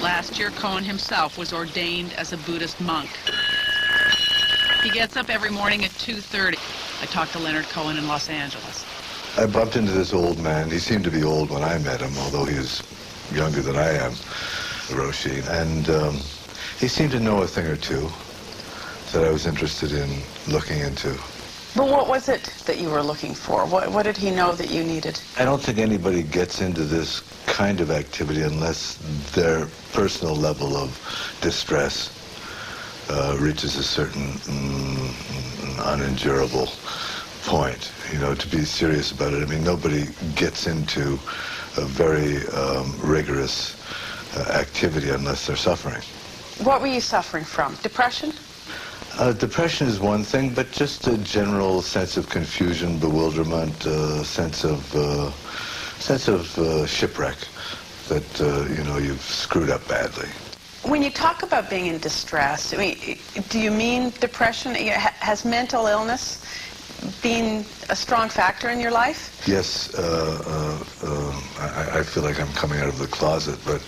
Last year, Cohen himself was ordained as a Buddhist monk. He gets up every morning at 2:30. I talked to Leonard Cohen in Los Angeles. I bumped into this old man. He seemed to be old when I met him, although he was younger than I am, Roshi. And he seemed to know a thing or two that I was interested in looking into. But what was it that you were looking for? What did he know that you needed? I don't think anybody gets into this kind of activity unless their personal level of distress reaches a certain unendurable point. You know, to be serious about it. I mean, nobody gets into a very rigorous activity unless they're suffering. What were you suffering from? Depression? Depression is one thing, but just a general sense of confusion, bewilderment, sense of shipwreck, that you know, you've screwed up badly. When you talk about being in distress, I mean, do you mean depression? Has mental illness been a strong factor in your life? Yes, I feel like I'm coming out of the closet, but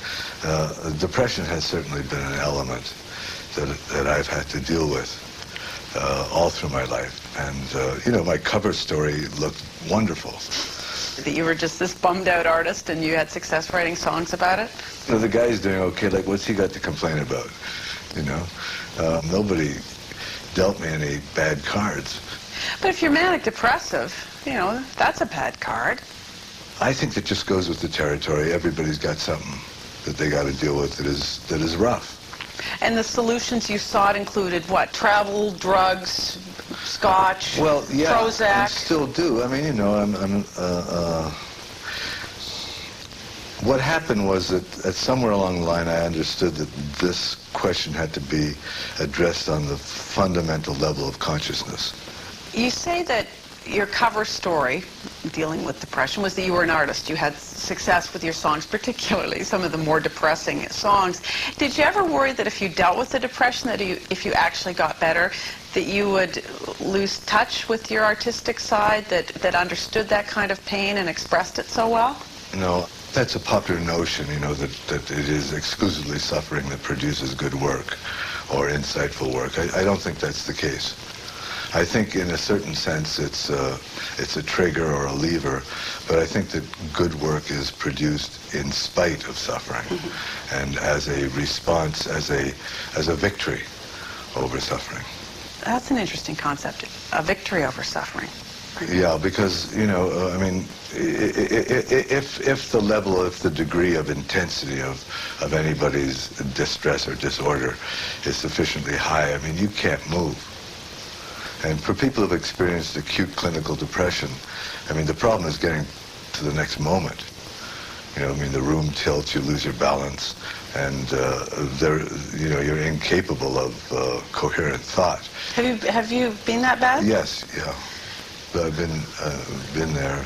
depression has certainly been an element that I've had to deal with all through my life. And, you know, my cover story looked wonderful. That you were just this bummed out artist and you had success writing songs about it? You know, the guy's doing okay, like, what's he got to complain about, you know? Nobody dealt me any bad cards. But if you're manic depressive, you know, that's a bad card. I think that just goes with the territory. Everybody's got something that they got to deal with that is rough. And the solutions you sought included what? Travel, drugs, scotch, well, yeah, Prozac? I still do. I mean, you know, what happened was that somewhere along the line I understood that this question had to be addressed on the fundamental level of consciousness. You say that your cover story, dealing with depression, was that you were an artist. You had success with your songs, particularly some of the more depressing songs. Did you ever worry that if you dealt with the depression, that if you actually got better, that you would lose touch with your artistic side, that understood that kind of pain and expressed it so well? No, that's a popular notion, you know, that it is exclusively suffering that produces good work or insightful work. I don't think that's the case. I think in a certain sense it's a trigger or a lever, but I think that good work is produced in spite of suffering, and as a response, as a victory over suffering. That's an interesting concept, a victory over suffering. Yeah, because, you know, I mean, if the degree of intensity of anybody's distress or disorder is sufficiently high, I mean, you can't move. And for people who've experienced acute clinical depression, I mean, the problem is getting to the next moment. You know, I mean, the room tilts, you lose your balance, and you know, you're incapable of coherent thought. Have you been that bad? Yes, yeah. I've been there.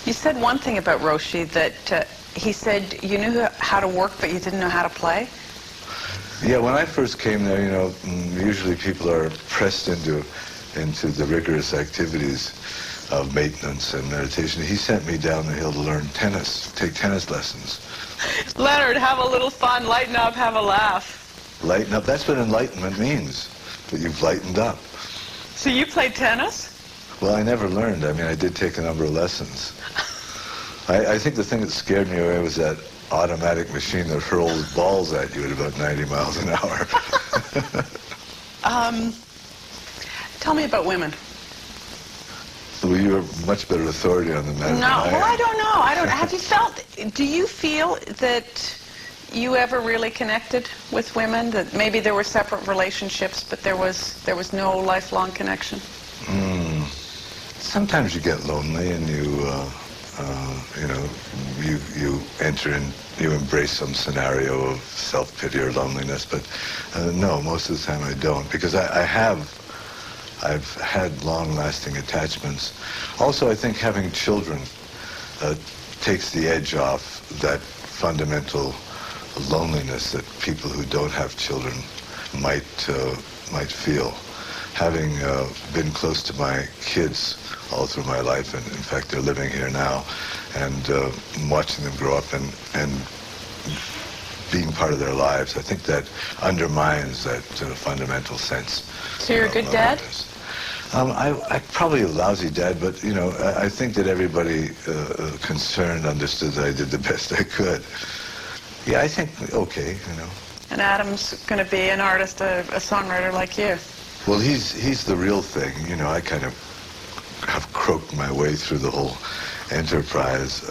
You said one thing about Roshi, that he said you knew how to work, but you didn't know how to play. Yeah, when I first came there, you know, usually people are pressed into the rigorous activities of maintenance and meditation. He sent me down the hill to learn tennis, take tennis lessons. Leonard, have a little fun, lighten up, have a laugh. Lighten up, that's what enlightenment means, that you've lightened up. So you played tennis? Well, I never learned. I mean, I did take a number of lessons. I think the thing that scared me away was that automatic machine that hurls balls at you at about 90 miles an hour. Tell me about women. Well, you're much better authority on the matter than I am. Well, I don't know. Do you feel that you ever really connected with women? That maybe there were separate relationships, but there was no lifelong connection? Sometimes you get lonely and you know, you enter in, you embrace some scenario of self-pity or loneliness, but no, most of the time I don't, because I've had long-lasting attachments. Also, I think having children takes the edge off that fundamental loneliness that people who don't have children might feel. Having been close to my kids all through my life, and in fact they're living here now, and watching them grow up and being part of their lives. I think that undermines that fundamental sense. So you're a good dad? I probably a lousy dad, but you know, I think that everybody concerned understood that I did the best I could. Yeah, I think okay, you know. And Adam's going to be an artist, a songwriter like you. Well, he's the real thing. You know, I kind of have croaked my way through the whole enterprise.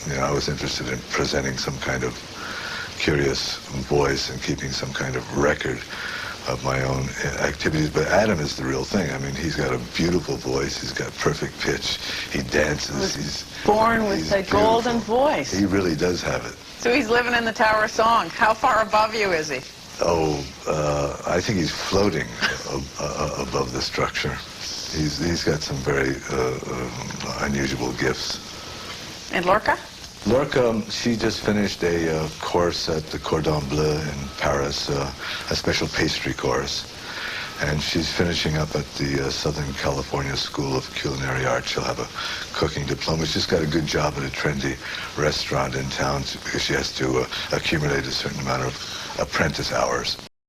You know, I was interested in presenting some kind of curious voice and keeping some kind of record of my own activities, but Adam is the real thing. I mean, he's got a beautiful voice, he's got perfect pitch, he dances, he's born with a golden voice. He really does have it. So he's living in the Tower of Song. How far above you is he? Oh, I think he's floating above the structure. He's got some very unusual gifts. And Lorca? Lorca, she just finished a course at the Cordon Bleu in Paris, a special pastry course. And she's finishing up at the Southern California School of Culinary Arts. She'll have a cooking diploma. She's got a good job at a trendy restaurant in town because she has to accumulate a certain amount of apprentice hours.